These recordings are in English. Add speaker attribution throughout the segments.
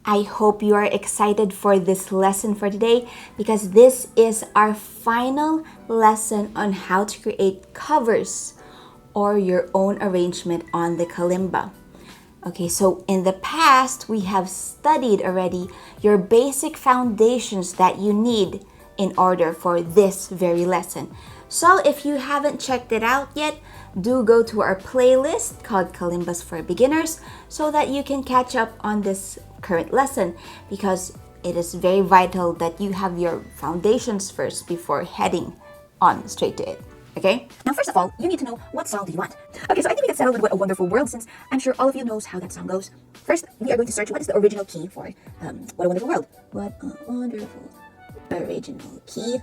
Speaker 1: I hope you are excited for this lesson for today because this is our final lesson on how to create covers or your own arrangement on the kalimba. Okay, so in the past, we have studied already your basic foundations that you need in order for this very lesson. So if you haven't checked it out yet, do go to our playlist called Kalimbas for Beginners so that you can catch up on this current lesson because it is very vital that you have your foundations first before heading on straight to it. Okay? Now, first of all, you need to know what song do you want. Okay, so I think we can settle with What a Wonderful World since I'm sure all of you knows how that song goes. First, we are going to search what is the original key for What a Wonderful World. What a wonderful original key.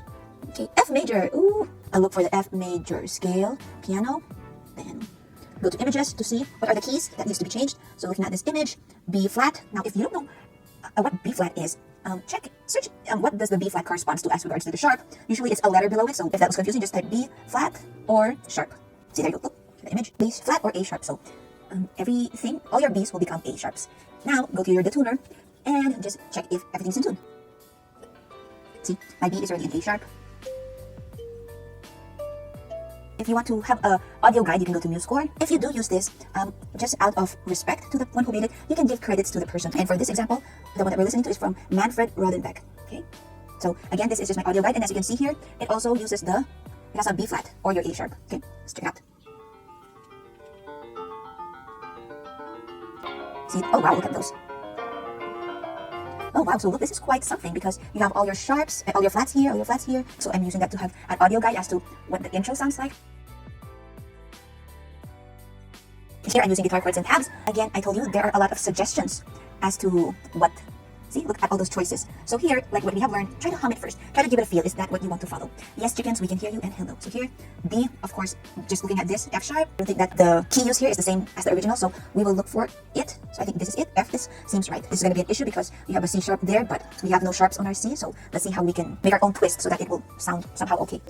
Speaker 1: Okay, F major. Ooh, I'll look for the F major scale piano. Then go to images to see what are the keys that needs to be changed. So looking at this image, B flat. Now, if you don't know what B flat is, search what does the B flat corresponds to as regards to the sharp. Usually it's a letter below it, so if that was confusing, just type B flat or sharp. See, there you go. Look, the image, B flat or A sharp. So everything, all your B's will become A sharps. Now go to your Datuner and just check if everything's in tune. See, my B is already in A sharp. If you want to have an audio guide, you can go to Musescore. If you do use this, just out of respect to the one who made it, you can give credits to the person. And for this example, the one that we're listening to is from Manfred Rodenbeck. Okay, so again, this is just my audio guide, and as you can see here, it also uses it has a B flat or your A sharp. Okay, let's check it out. See, oh wow, look at those. Oh wow, so look, this is quite something because you have all your sharps, all your flats here, all your flats here. So I'm using that to have an audio guide as to what the intro sounds like. Here I'm using guitar chords and tabs. Again, I told you there are a lot of suggestions as to what. See, look at all those choices. So here, like what we have learned, try to hum it first. Try to give it a feel. Is that what you want to follow? Yes, chickens, we can hear you, and hello. So here, B, of course, just looking at this, F sharp. I don't think that the key used here is the same as the original, so we will look for it. So I think this is it. F, this seems right. This is going to be an issue because we have a C sharp there, but we have no sharps on our C. So let's see how we can make our own twist so that it will sound somehow okay.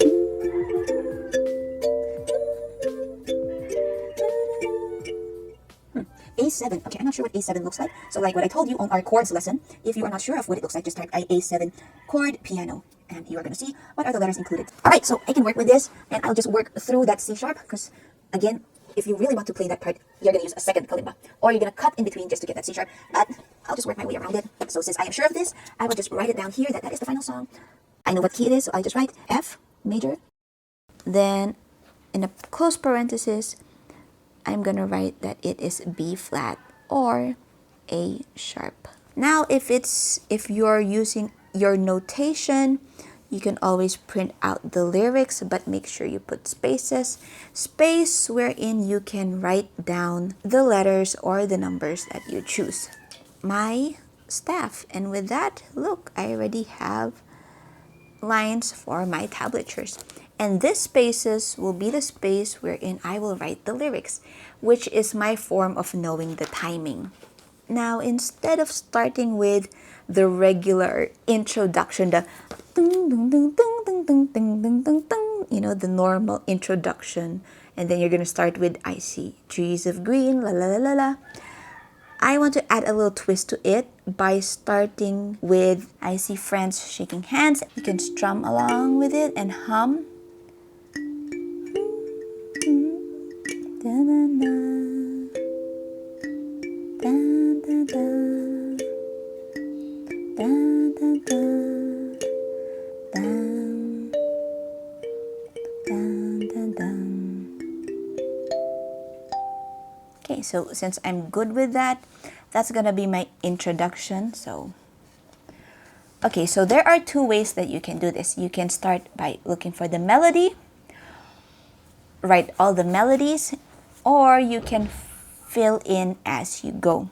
Speaker 1: A7. Okay, I'm not sure what A7 looks like. So like what I told you on our chords lesson, if you are not sure of what it looks like, just type A7 chord piano and you are going to see what are the letters included. Alright, so I can work with this and I'll just work through that C sharp because again, if you really want to play that part, you're going to use a second kalimba or you're going to cut in between just to get that C sharp, but I'll just work my way around it. So since I am sure of this, I will just write it down here that is the final song. I know what key it is, so I just write F major. Then in a close parenthesis, I'm gonna write that it is B flat or A sharp. Now if you're using your notation, you can always print out the lyrics, but make sure you put spaces. Space wherein you can write down the letters or the numbers that you choose. My staff. And with that, look, I already have lines for my tablatures. And this spaces will be the space wherein I will write the lyrics, which is my form of knowing the timing. Now, instead of starting with the regular introduction, the ding, ding, ding, ding, ding, ding, ding, ding, ding, ding, you know, the normal introduction, and then you're going to start with I see trees of green, la la la la la. I want to add a little twist to it by starting with I see friends shaking hands. You can strum along with it and hum. Okay, so since I'm good with that, that's gonna be my introduction. So okay, so there are two ways that you can do this. You can start by looking for the melody, write all the melodies, or you can fill in as you go.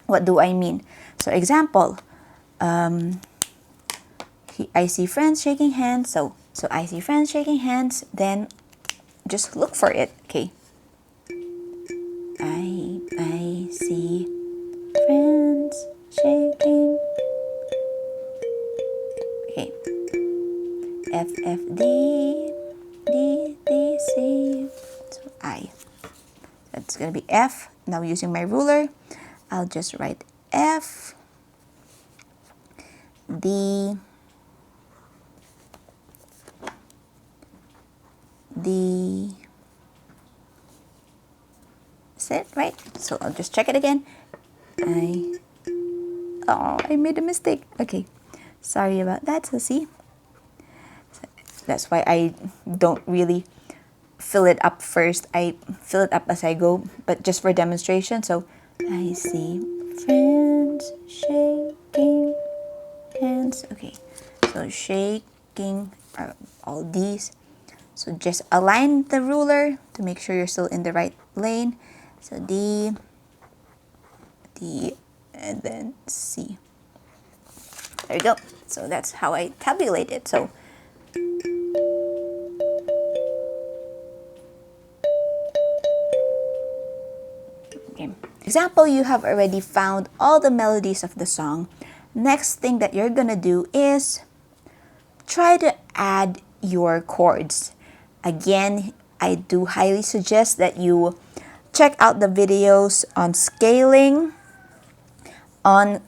Speaker 1: What do I mean? So example, I see friends shaking hands. So I see friends shaking hands, then just look for it. Okay, I see friends shaking. Okay, F F D D D C. So I. That's gonna be F. Now using my ruler, I'll just write F D, D. Is it right? So I'll just check it again. I made a mistake. Okay, sorry about that. So see, that's why I don't really fill it up first. I fill it up as I go, but just for demonstration. So I see friends shaking hands. Okay, so shaking are all these. So just align the ruler to make sure you're still in the right lane. So D, D, and then C. There you go. So that's how I tabulate it. So okay. Example, you have already found all the melodies of the song. Next thing that you're gonna do is try to add your chords. Again, I do highly suggest that you check out the videos on scaling, on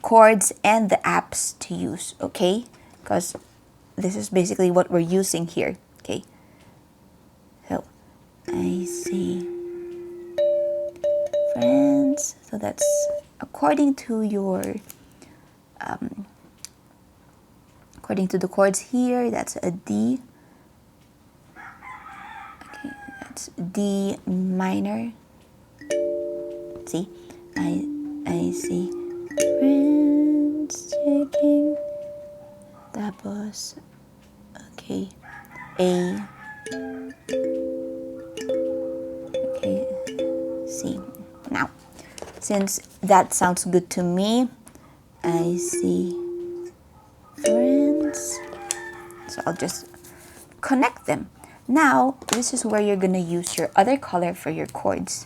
Speaker 1: chords, and the apps to use, okay? Because this is basically what we're using here, okay? So, I see friends. So that's according to your, according to the chords here, that's a D. Okay, that's D minor. See, I see friends checking. Tapos, okay, A. Okay, C. Now, since that sounds good to me, I see friends. So I'll just connect them. Now, this is where you're gonna use your other color for your chords.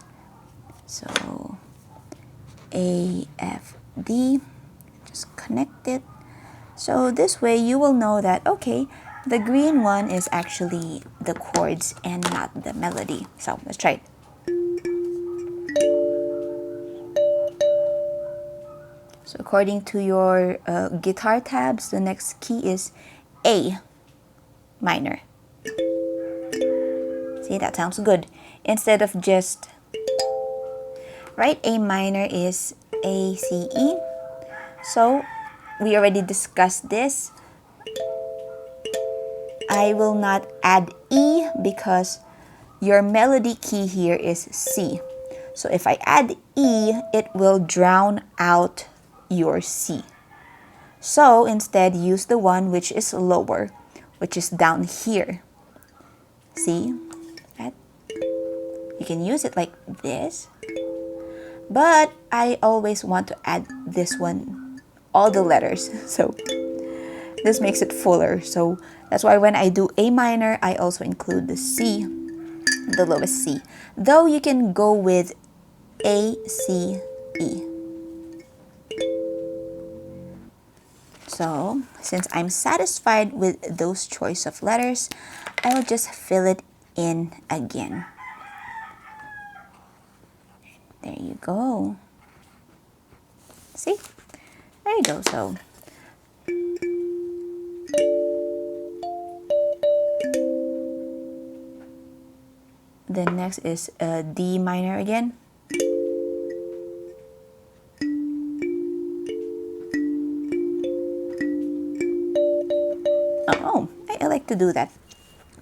Speaker 1: So A, F, D, just connect it. So this way you will know that, okay, the green one is actually the chords and not the melody. So let's try it. So according to your guitar tabs, the next key is A minor. See, that sounds good. Instead of just, right, A minor is A, C, E. So we already discussed this. I will not add E because your melody key here is C. So if I add E, it will drown out your C. So instead, use the one which is lower, which is down here. See that? You can use it like this. But I always want to add this one, all the letters. So this makes it fuller. So that's why when I do A minor, I also include the C, the lowest C. Though you can go with A, C, E. So since I'm satisfied with those choice of letters, I will just fill it in again. There you go. See? There you go. So then next is D minor again. Oh, I like to do that.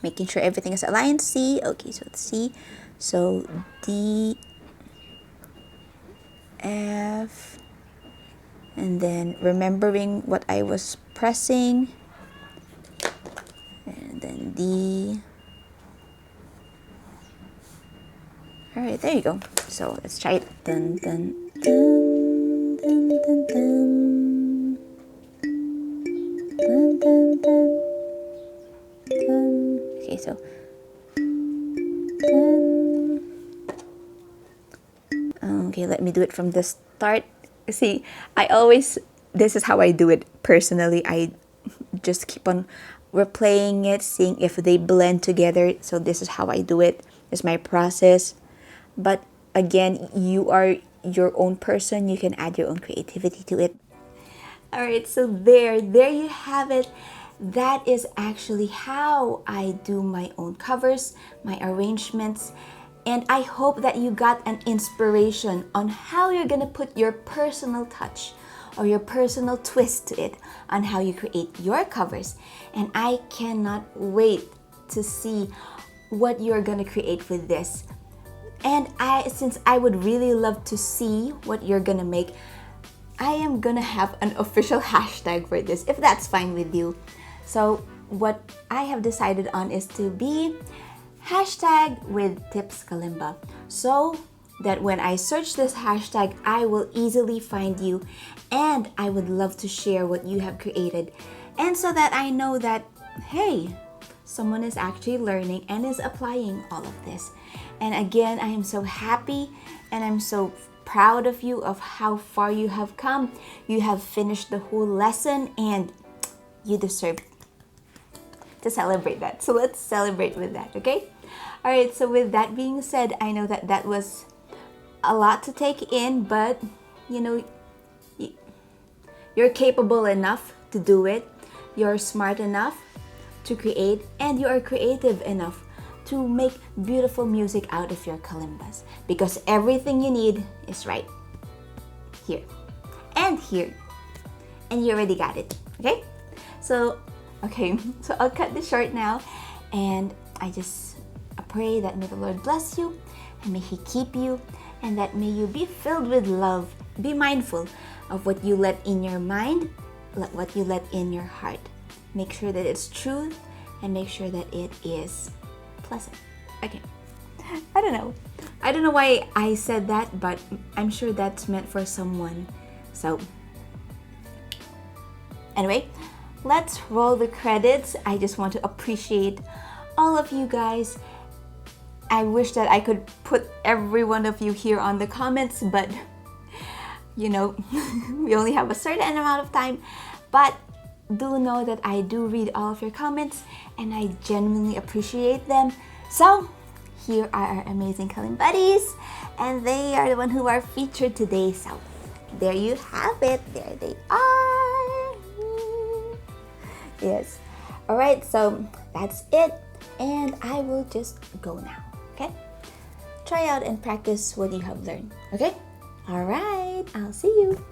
Speaker 1: Making sure everything is aligned. C. Okay, so it's C. So D, F, and then remembering what I was pressing, and then D. All right, there you go. So let's try it. Dun, dun, dun, dun, dun, dun. Dun, dun, dun, dun. Okay, so dun. Okay, let me do it from the start. See, this is how I do it personally. I just keep on replaying it, seeing if they blend together. So this is how I do it. It's my process. But again, you are your own person. You can add your own creativity to it.
Speaker 2: All right, so there you have it. That is actually how I do my own covers, my arrangements, and I hope that you got an inspiration on how you're gonna put your personal touch or your personal twist to it on how you create your covers. And I cannot wait to see what you're gonna create with this. And since I would really love to see what you're gonna make, I am gonna have an official hashtag for this, if that's fine with you. So what I have decided on is to be hashtag with Tips Kalimba, so that when I search this hashtag, I will easily find you, and I would love to share what you have created, and so that I know that, hey, someone is actually learning and is applying all of this. And again, I am so happy and I'm so proud of you of how far you have come. You have finished the whole lesson and you deserve to celebrate that. So let's celebrate with that, okay? All right, so with that being said, I know that that was a lot to take in, but you know, you're capable enough to do it. You're smart enough to create, and you are creative enough to make beautiful music out of your kalimbas, because everything you need is right here and here, and you already got it. Okay, so I'll cut this short now, and I pray that may the Lord bless you and may He keep you, and that may you be filled with love. Be mindful of what you let in your mind, what you let in your heart. Make sure that it's truth, and make sure that it is pleasant. Okay, I don't know why I said that, but I'm sure that's meant for someone. So anyway, let's roll the credits. I just want to appreciate all of you guys. I wish that I could put every one of you here on the comments, but you know, we only have a certain amount of time. But do know that I do read all of your comments and I genuinely appreciate them. So here are our amazing Kalimbuddies, and they are the one who are featured today. So there you have it. There they are. Yes. All right, so that's it, and I will just go now. Okay, try out and practice what you have learned. Okay, all right, I'll see you.